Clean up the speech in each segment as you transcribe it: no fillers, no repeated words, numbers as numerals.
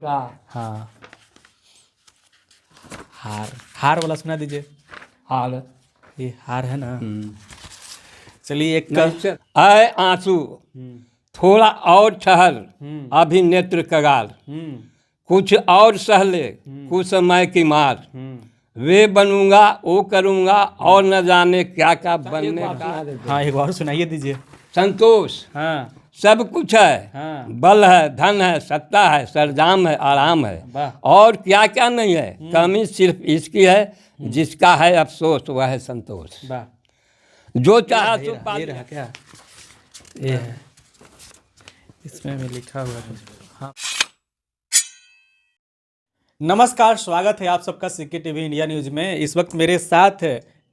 हाँ, हार हार वाला सुना दीजिए। हार ये हार है ना। चलिए एक आए आंसू थोड़ा और ठहर, अभी नेत्र कगार, कुछ और सह ले, कुछ समय की मार, वे बनूंगा वो करूंगा और न जाने क्या क्या बनने का। हाँ, एक और सुनाइए दीजिए। संतोष हाँ सब कुछ है, हाँ, बल है, धन है, सत्ता है, सरजाम है, आराम है, वाह। और क्या क्या नहीं है। कमी सिर्फ इसकी है, जिसका है अफसोस वह है संतोष। वाह, जो चाहा सो पा ये लिया। रहा क्या? ये है, इसमें भी लिखा हुआ है। हाँ, नमस्कार, स्वागत है आप सबका सिक्की टीवी इंडिया न्यूज में। इस वक्त मेरे साथ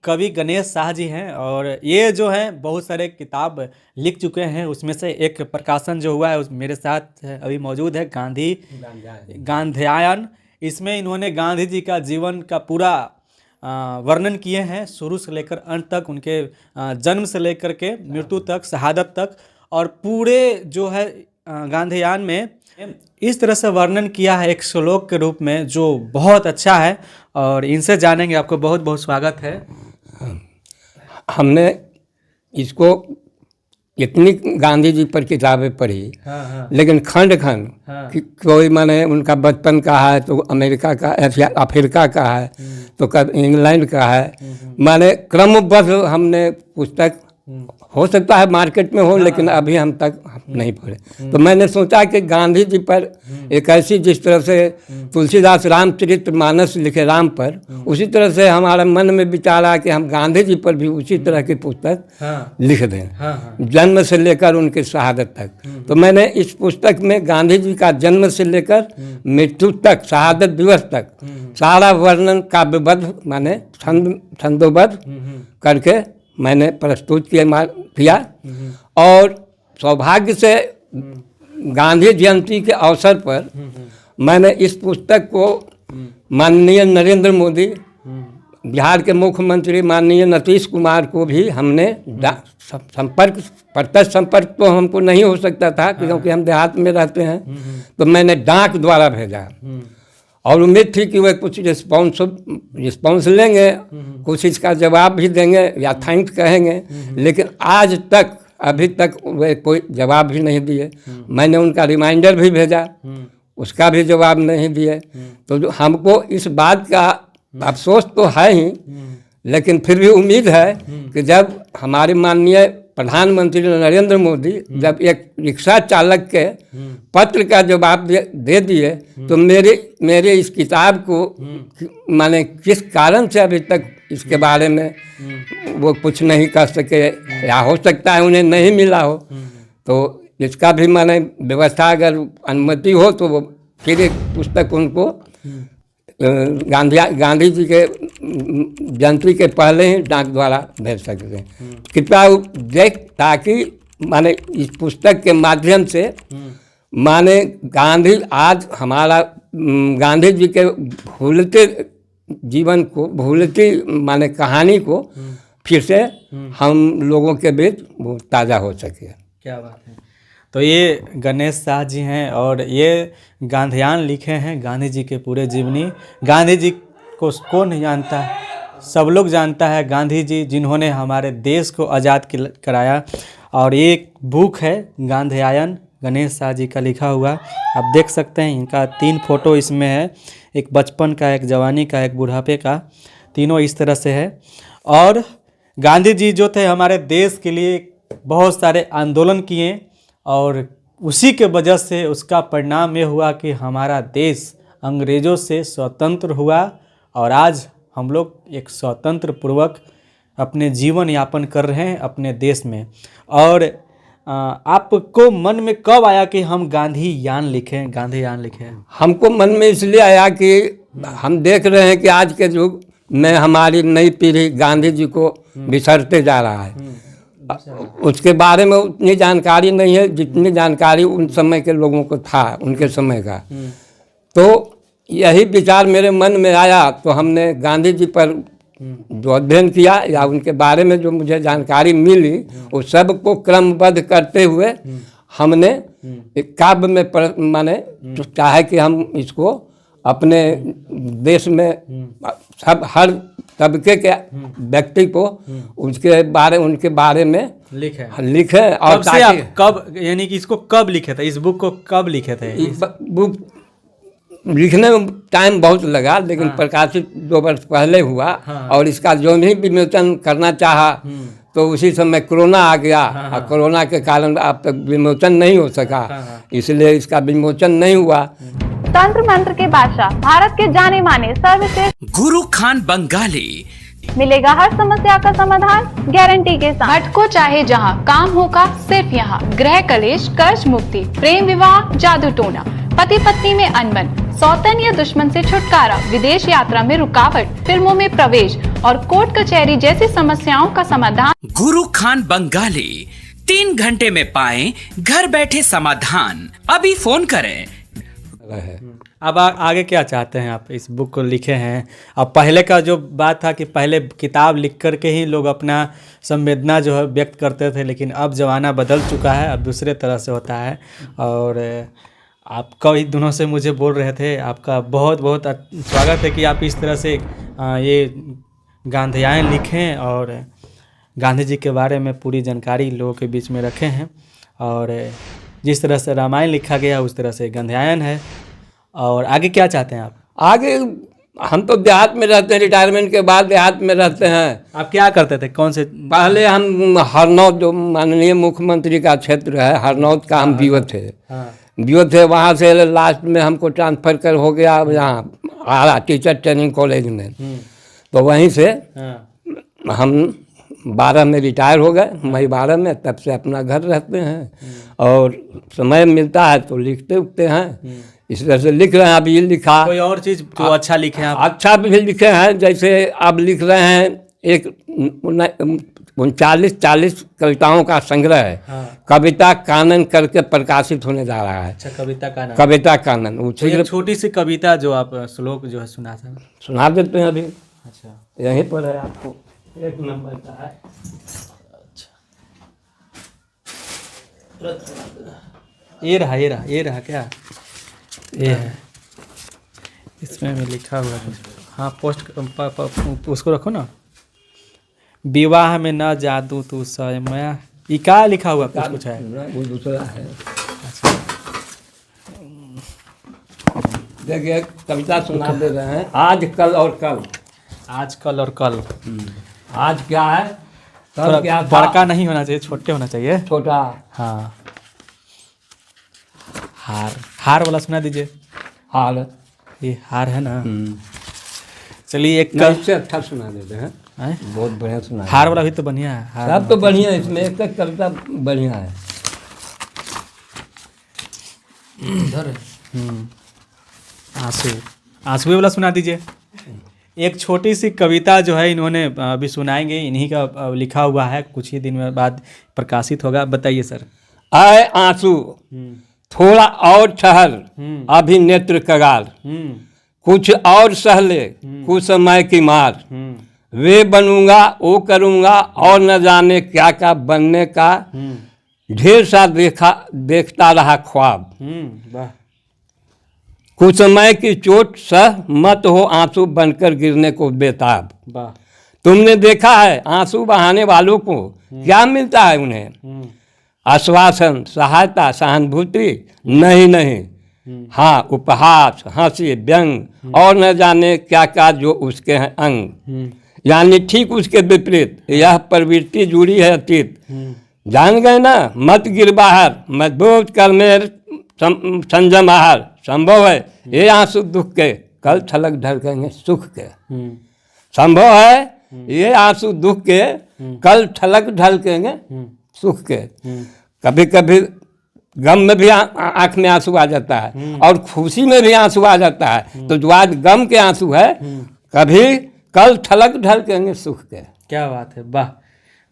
कवि गणेश शाह जी हैं और ये जो हैं बहुत सारे किताब लिख चुके हैं। उसमें से एक प्रकाशन जो हुआ है उस मेरे साथ अभी मौजूद है, गांधीयान। इसमें इन्होंने गांधी जी का जीवन का पूरा वर्णन किए हैं, शुरू से लेकर अंत तक, उनके जन्म से लेकर के मृत्यु तक, शहादत तक। और पूरे जो है गांधीयान में इस तरह से वर्णन किया है एक श्लोक के रूप में, जो बहुत अच्छा है और इनसे जानेंगे। आपको बहुत बहुत स्वागत है। हमने इसको इतनी गांधी जी पर किताबें पढ़ी, हाँ हाँ, लेकिन खंड खंड हाँ, कोई माने उनका बचपन का है तो अमेरिका का, अफ्रीका का है तो कभी इंग्लैंड का है, माने क्रमबद्ध हमने पुस्तक, हो सकता है मार्केट में हो, लेकिन अभी हम तक नहीं पढ़े। तो मैंने सोचा कि गांधी जी पर एक ऐसी, जिस तरह से तुलसीदास रामचरितमानस लिखे राम पर, उसी तरह से हमारे मन में विचार आया कि हम गांधी जी पर भी उसी तरह की पुस्तक हाँ, लिख दें, हाँ, जन्म से लेकर उनके शहादत तक। तो मैंने इस पुस्तक में गांधी जी का जन्म से लेकर मृत्यु तक, शहादत दिवस तक सारा वर्णन काव्यबद्ध माने छंदोबद्ध करके मैंने प्रस्तुत किया। और सौभाग्य से गांधी जयंती के अवसर पर मैंने इस पुस्तक को माननीय नरेंद्र मोदी, बिहार के मुख्यमंत्री माननीय नीतीश कुमार को भी हमने प्रत्यक्ष संपर्क तो हमको नहीं हो सकता था क्योंकि हम देहात में रहते हैं, तो मैंने डाक द्वारा भेजा और उम्मीद थी कि वह कुछ रिस्पॉन्स लेंगे, कुछ इसका जवाब भी देंगे या थैंक्स कहेंगे, लेकिन आज तक अभी तक वे कोई जवाब भी नहीं दिए। मैंने उनका रिमाइंडर भी भेजा, उसका भी जवाब नहीं दिए। तो जो हमको इस बात का अफसोस तो है ही, लेकिन फिर भी उम्मीद है कि जब हमारे माननीय प्रधानमंत्री नरेंद्र मोदी जब एक रिक्शा चालक के पत्र का जवाब दे दिए, तो मेरे इस किताब को माने किस कारण से अभी तक इसके बारे में वो कुछ नहीं कर सके, या हो सकता है उन्हें नहीं मिला हो, तो इसका भी माने व्यवस्था अगर अनुमति हो तो वो फिर एक पुस्तक उनको गांधी जी के जयंती के पहले ही डाक द्वारा भेज सकते हैं। कृपया देख, ताकि माने इस पुस्तक के माध्यम से माने गांधी आज हमारा गांधी जी के भूलते जीवन को, भूलती माने कहानी को फिर से हम लोगों के बीच वो ताज़ा हो सके। क्या बात है। तो ये गणेश शाह जी हैं और ये गांधीयान लिखे हैं, गांधी जी के पूरे जीवनी। गांधी जी को कौन नहीं जानता है, सब लोग जानता है। गांधी जी जिन्होंने हमारे देश को आज़ाद कराया। और ये एक बुक है गांधीयान, गणेश शाह जी का लिखा हुआ। आप देख सकते हैं, इनका 3 फोटो इसमें है, एक बचपन का, एक जवानी का, एक बुढ़ापे का, तीनों इस तरह से है। और गांधी जी जो थे हमारे देश के लिए बहुत सारे आंदोलन किए और उसी के वजह से उसका परिणाम ये हुआ कि हमारा देश अंग्रेज़ों से स्वतंत्र हुआ और आज हम लोग एक स्वतंत्र पूर्वक अपने जीवन यापन कर रहे हैं अपने देश में। और आपको मन में कब आया कि हम गांधीयान लिखें, गांधीयान लिखें? हमको मन में इसलिए आया कि हम देख रहे हैं कि आज के युग में हमारी नई पीढ़ी गांधी जी को बिसरते जा रहा है। उसके बारे में उतनी जानकारी नहीं है जितनी जानकारी उन समय के लोगों को था, उनके समय का। तो यही विचार मेरे मन में आया, तो हमने गांधी जी पर जो अध्ययन किया या उनके बारे में जो मुझे जानकारी मिली, उस सब को क्रमबद्ध करते हुए हमने एक काव्य में माने तो चाहे कि हम इसको अपने देश में सब हर तबके के व्यक्ति को उनके बारे में लिखे और कब से आप कब यानी कि इसको कब लिखे थे, इस बुक को कब लिखे थे? बुक लिखने में टाइम बहुत लगा, लेकिन प्रकाशित 2 वर्ष पहले हुआ। और इसका जो भी विमोचन करना चाहा तो उसी समय कोरोना आ गया और कोरोना के कारण अब तक विमोचन नहीं हो सका, इसलिए इसका विमोचन नहीं हुआ। तंत्र मंत्र के बादशाह, भारत के जाने माने सर्वश्रेष्ठ गुरु खान बंगाली, मिलेगा हर समस्या का समाधान गारंटी के साथ। भटको चाहे जहां, काम होगा सिर्फ यहां। गृह कलेश, कर्ज मुक्ति, प्रेम विवाह, जादू टोना, पति पत्नी में अनबन, सौतन या दुश्मन से छुटकारा, विदेश यात्रा में रुकावट, फिल्मों में प्रवेश और कोर्ट कचहरी जैसी समस्याओं का समाधान। गुरु खान बंगाली 3 घंटे में पाएं घर बैठे समाधान। अभी फोन करें। अब आगे क्या चाहते हैं आप? इस बुक को लिखे हैं, अब पहले का जो बात था कि पहले किताब लिख कर के ही लोग अपना संवेदना जो है व्यक्त करते थे, लेकिन अब ज़माना बदल चुका है, अब दूसरे तरह से होता है। और आप कई दिनों से मुझे बोल रहे थे, आपका बहुत बहुत स्वागत है कि आप इस तरह से ये गांधेयान लिखें और गांधी जी के बारे में पूरी जानकारी लोगों के बीच में रखे हैं। और जिस तरह से रामायण लिखा गया उस तरह से गांधेयान है। और आगे क्या चाहते हैं आप? आगे हम तो देहात में रहते हैं, रिटायरमेंट के बाद देहात में रहते हैं। आप क्या करते थे? कौन से? पहले हम हरनौत, जो माननीय मुख्यमंत्री का क्षेत्र है हरनौत का, हम बीओ थे। बीओ थे, वहाँ से लास्ट में हमको ट्रांसफ़र कर हो गया यहाँ आरा टीचर ट्रेनिंग कॉलेज में। तो वहीं से हम 12 में रिटायर हो गए, मई 12 में। तब से अपना घर रहते हैं और समय मिलता है तो लिखते उखते हैं। इस तरह से लिख रहे हैं। अभी लिखा कोई और चीज़ जो अच्छा लिखे हैं आप? अच्छा भी लिखे हैं, जैसे अब लिख रहे हैं एक 39-40 कविताओं का संग्रह है। कविता कानन करके प्रकाशित होने जा रहा है। अच्छा, कविता कानन। कविता कानन, तो एक छोटी सी कविता जो आप श्लोक जो है सुना देते हैं अभी। अच्छा, यहीं पर है, आपको 1 नंबर का है। ये रहा क्या? ये है, इसमें भी लिखा हुआ है। हाँ, पोस्ट उसको रखो ना। विवाह में न जादू तू समय, ये क्या लिखा हुआ? कुछ है, वो दूसरा है। देखिए कविता सुना दे रहे हैं। आज कल और कल। आज कल और कल। आज क्या है, कल क्या था? बड़का नहीं होना चाहिए, छोटे होना चाहिए। छोटा। हाँ, हार वाला सुना दीजिए। हार, ये हार है ना। चलिए एक से अच्छा सुना देते हैं। बहुत बढ़िया सुना। हार वाला भी तो बढ़िया है। सब तो बढ़िया है, इसमें एक कविता बढ़िया है। आंसू वाला सुना दीजिए। एक छोटी सी कविता जो है इन्होंने अभी सुनाएंगे, इन्हीं का लिखा हुआ है, कुछ ही दिन में बाद प्रकाशित होगा। बताइए सर। आए आंसू थोड़ा और ठहर, अभी नेत्र कगार, कुछ और सहले कुछ समय की मार, वे बनूंगा वो करूंगा और न जाने क्या क्या बनने का, ढेर सा देखता रहा ख्वाब, कुछ समय की चोट सह मत हो आंसू बनकर गिरने को बेताब। तुमने देखा है आंसू बहाने वालों को क्या मिलता है उन्हें? आश्वासन, सहायता, सहानुभूति नहीं। हाँ, उपहास, हंसी, व्यंग और न जाने क्या क्या जो उसके हैं अंग, यानी ठीक उसके विपरीत यह प्रवृत्ति जुड़ी है अतीत। जान गए ना, मत गिर बाहर, मजबूत कर मेरे संजम आहार। संभव है ये आंसू दुख के कल छलक ढलकेंगे सुख के। संभव है ये आंसू दुख के कल छलक ढलकेंगे सुख के। कभी कभी गम में भी आंख में आंसू आ जाता है और खुशी में भी आंसू आ जाता है। तो जो आज गम के आंसू है, कभी कल छलक ढलकेंगे सुख के। क्या बात है, वाह,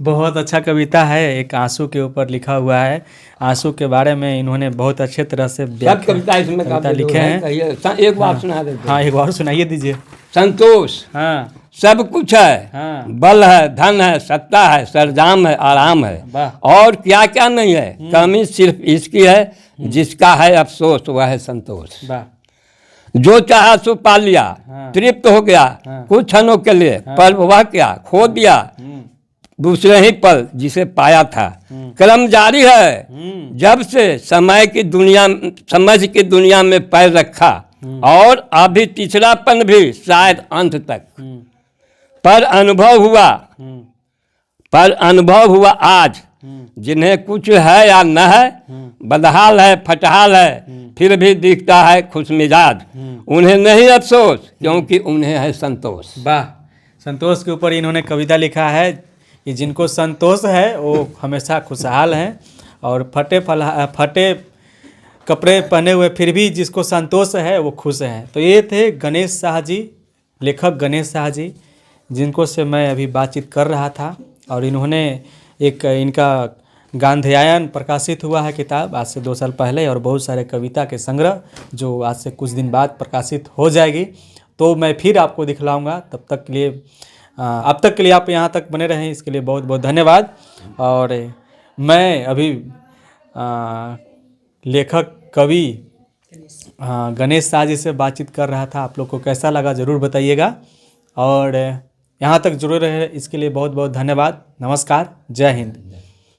बहुत अच्छा कविता है। एक आंसू के ऊपर लिखा हुआ है। आंसू के बारे में इन्होंने बहुत अच्छे तरह से कविता इसमें लिखे हैं। एक बार सुना देते। हाँ, एक बार सुनाइए दीजिए। संतोष, हाँ, सब कुछ है, हाँ। बल है, धन है, सत्ता है, सरंजाम है, आराम है, वाह। और क्या क्या नहीं है। कमी सिर्फ इसकी है, जिसका है अफसोस वह है संतोष। वाह। जो चाहा सो पा लिया, हाँ। तृप्त हो गया हाँ। कुछ क्षणों के लिए, पर वह क्या खो दिया दूसरे ही पल जिसे पाया था। क्रम जारी है जब से समझ की दुनिया में पैर रखा, और अभी तीसरापन भी शायद अंत तक। पर अनुभव हुआ आज, जिन्हें कुछ है या न है, बदहाल है, फटहाल है, फिर भी दिखता है खुश मिजाज। उन्हें नहीं अफसोस, क्योंकि उन्हें है संतोष। वाह। संतोष के ऊपर इन्होंने कविता लिखा है कि जिनको संतोष है वो हमेशा खुशहाल हैं, और फटे कपड़े पहने हुए फिर भी जिसको संतोष है वो खुश हैं। तो ये थे गणेश शाह जी, लेखक गणेश शाह जी, जिनको से मैं अभी बातचीत कर रहा था। और इन्होंने एक इनका गांधेयायन प्रकाशित हुआ है किताब आज से 2 साल पहले, और बहुत सारे कविता के संग्रह जो आज से कुछ दिन बाद प्रकाशित हो जाएगी। तो मैं फिर आपको दिखलाऊंगा। तब तक के लिए अब तक के लिए आप यहाँ तक बने रहें, इसके लिए बहुत बहुत धन्यवाद। और मैं अभी लेखक कवि गणेश शाह जी से बातचीत कर रहा था। आप लोग को कैसा लगा ज़रूर बताइएगा, और यहाँ तक जुड़े रहे इसके लिए बहुत बहुत धन्यवाद। नमस्कार, जय हिंद।